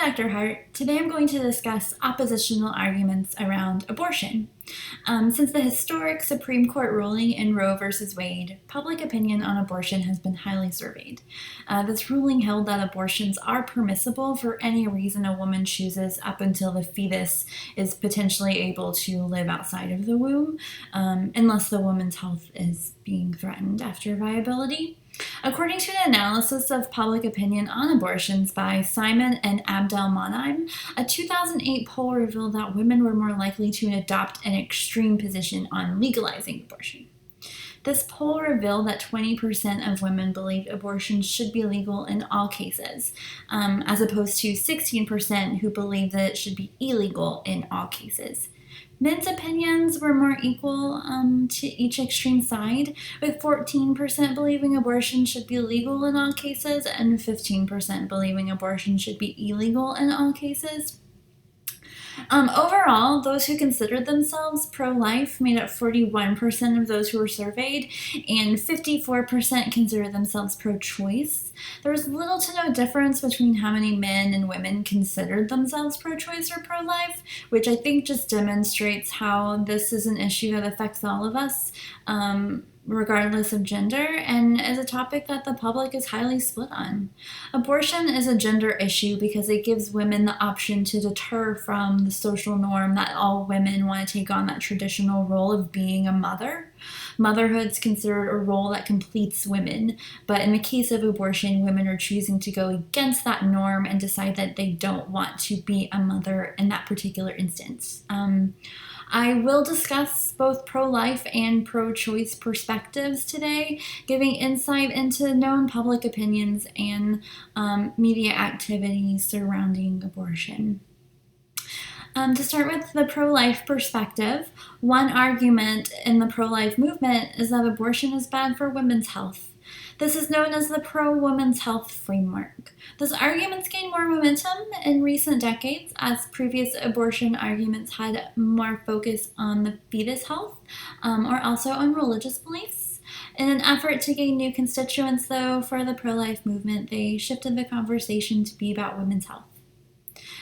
Dr. Hart. Today I'm going to discuss oppositional arguments around abortion. Since the historic Supreme Court ruling in Roe v. Wade, public opinion on abortion has been highly surveyed. This ruling held that abortions are permissible for any reason a woman chooses up until the fetus is potentially able to live outside of the womb, unless the woman's health is being threatened after viability. According to an analysis of public opinion on abortions by Simon and Abdel-Moneim, a 2008 poll revealed that women were more likely to adopt an extreme position on legalizing abortion. This poll revealed that 20% of women believed abortion should be legal in all cases, as opposed to 16% who believed that it should be illegal in all cases. Men's opinions were more equal to each extreme side, with 14% believing abortion should be legal in all cases and 15% believing abortion should be illegal in all cases. Overall, those who considered themselves pro-life made up 41% of those who were surveyed, and 54% considered themselves pro-choice. There was little to no difference between how many men and women considered themselves pro-choice or pro-life, which I think just demonstrates how this is an issue that affects all of us, regardless of gender, and is a topic that the public is highly split on. Abortion is a gender issue because it gives women the option to deter from the social norm that all women want to take on that traditional role of being a mother. Motherhood's considered a role that completes women, but in the case of abortion, women are choosing to go against that norm and decide that they don't want to be a mother in that particular instance. I will discuss both pro-life and pro-choice perspectives today, giving insight into known public opinions and media activities surrounding abortion. To start with the pro-life perspective, one argument in the pro-life movement is that abortion is bad for women's health. This is known as the pro-women's health framework. This argument's gained more momentum in recent decades as previous abortion arguments had more focus on the fetus health or also on religious beliefs. In an effort to gain new constituents, though, for the pro-life movement, they shifted the conversation to be about women's health.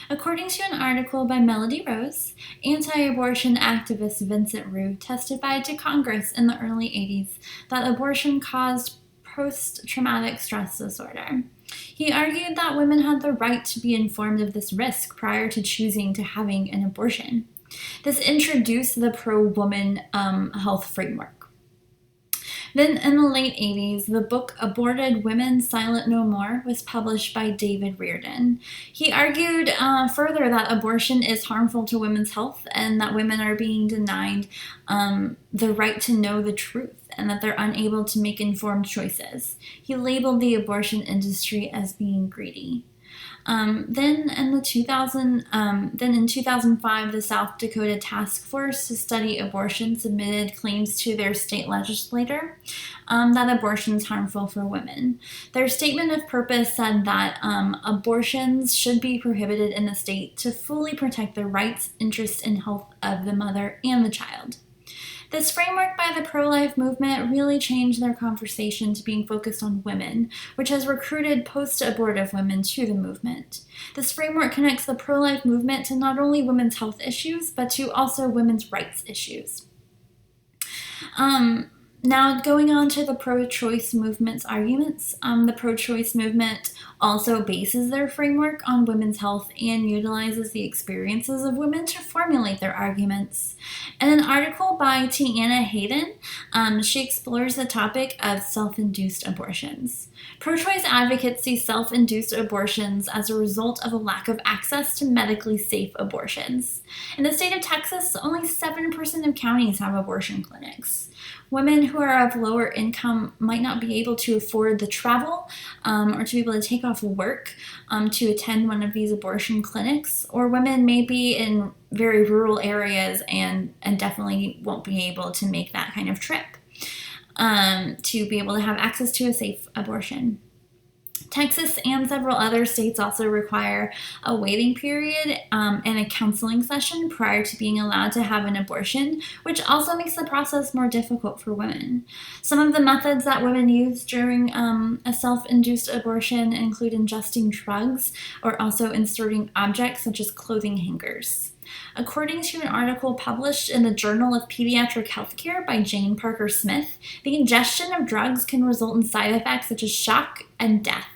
According to an article by Melody Rose, anti-abortion activist Vincent Rue testified to Congress in the early 80s that abortion caused post-traumatic stress disorder. He argued that women had the right to be informed of this risk prior to choosing to having an abortion. This introduced the pro-woman health framework. Then in the late 80s, the book Aborted Women Silent No More was published by David Reardon. He argued further that abortion is harmful to women's health and that women are being denied the right to know the truth and that they're unable to make informed choices. He labeled the abortion industry as being greedy. Then in 2005, the South Dakota Task Force to Study Abortion submitted claims to their state legislator that abortion is harmful for women. Their statement of purpose said that abortions should be prohibited in the state to fully protect the rights, interests, and health of the mother and the child. This framework by the pro-life movement really changed their conversation to being focused on women, which has recruited post-abortive women to the movement. This framework connects the pro-life movement to not only women's health issues, but to also women's rights issues. Now, going on to the pro-choice movement's arguments, the pro-choice movement also bases their framework on women's health and utilizes the experiences of women to formulate their arguments. In an article by Tiana Hayden, she explores the topic of self-induced abortions. Pro-choice advocates see self-induced abortions as a result of a lack of access to medically safe abortions. In the state of Texas, only 7% of counties have abortion clinics. Women who are of lower income might not be able to afford the travel or to be able to take off work to attend one of these abortion clinics, or women may be in very rural areas and definitely won't be able to make that kind of trip to be able to have access to a safe abortion. Texas and several other states also require a waiting period and a counseling session prior to being allowed to have an abortion, which also makes the process more difficult for women. Some of the methods that women use during a self-induced abortion include ingesting drugs or also inserting objects such as clothing hangers. According to an article published in the Journal of Pediatric Healthcare by Jane Parker Smith, the ingestion of drugs can result in side effects such as shock and death,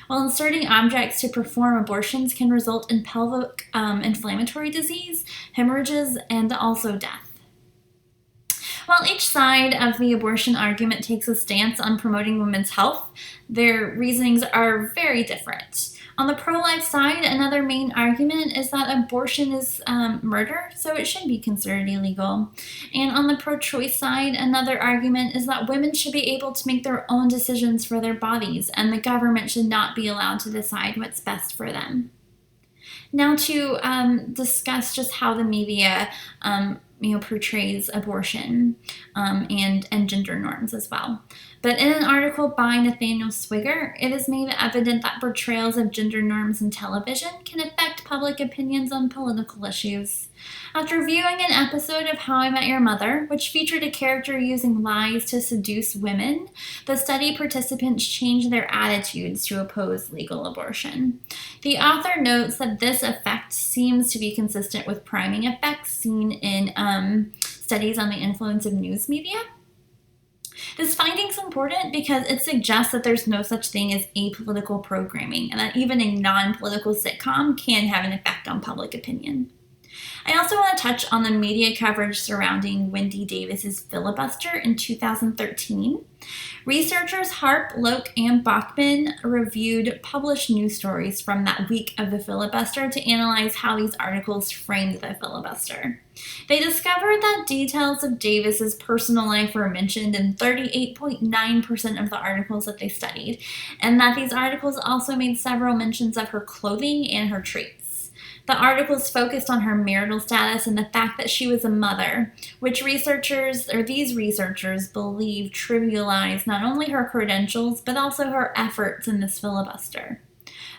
while inserting objects to perform abortions can result in pelvic inflammatory disease, hemorrhages, and also death. While each side of the abortion argument takes a stance on promoting women's health, their reasonings are very different. On the pro-life side, another main argument is that abortion is murder, so it should be considered illegal. And on the pro-choice side, another argument is that women should be able to make their own decisions for their bodies, and the government should not be allowed to decide what's best for them. Now to discuss just how the media portrays abortion and gender norms as well. But in an article by Nathaniel Swigger, it is made evident that portrayals of gender norms in television can affect public opinions on political issues. After viewing an episode of How I Met Your Mother, which featured a character using lies to seduce women, the study participants changed their attitudes to oppose legal abortion. The author notes that this effect seems to be consistent with priming effects seen in studies on the influence of news media. This finding is important because it suggests that there's no such thing as apolitical programming, and that even a non-political sitcom can have an effect on public opinion. I also want to touch on the media coverage surrounding Wendy Davis's filibuster in 2013. Researchers Harp, Loke, and Bachman reviewed published news stories from that week of the filibuster to analyze how these articles framed the filibuster. They discovered that details of Davis's personal life were mentioned in 38.9% of the articles that they studied, and that these articles also made several mentions of her clothing and her traits. The articles focused on her marital status and the fact that she was a mother, which these researchers believe trivialized not only her credentials, but also her efforts in this filibuster.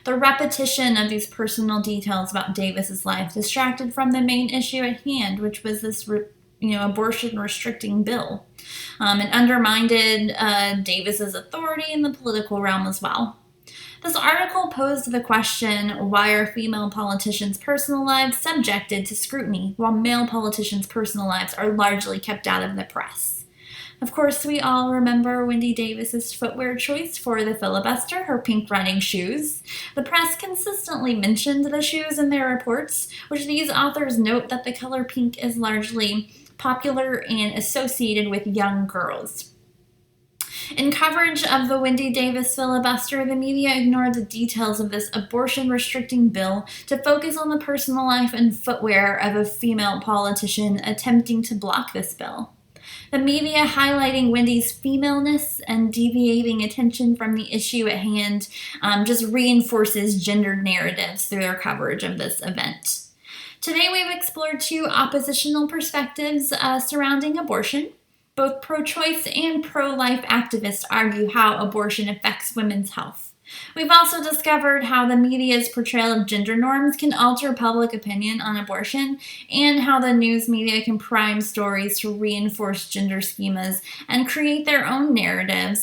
The repetition of these personal details about Davis's life distracted from the main issue at hand, which was this abortion restricting bill, and undermined Davis's authority in the political realm as well. This article posed the question, why are female politicians' personal lives subjected to scrutiny, while male politicians' personal lives are largely kept out of the press? Of course, we all remember Wendy Davis's footwear choice for the filibuster, her pink running shoes. The press consistently mentioned the shoes in their reports, which these authors note that the color pink is largely popular and associated with young girls. In coverage of the Wendy Davis filibuster, the media ignored the details of this abortion-restricting bill to focus on the personal life and footwear of a female politician attempting to block this bill. The media highlighting Wendy's femaleness and deviating attention from the issue at hand just reinforces gendered narratives through their coverage of this event. Today we've explored two oppositional perspectives surrounding abortion. Both pro-choice and pro-life activists argue how abortion affects women's health. We've also discovered how the media's portrayal of gender norms can alter public opinion on abortion, and how the news media can prime stories to reinforce gender schemas and create their own narratives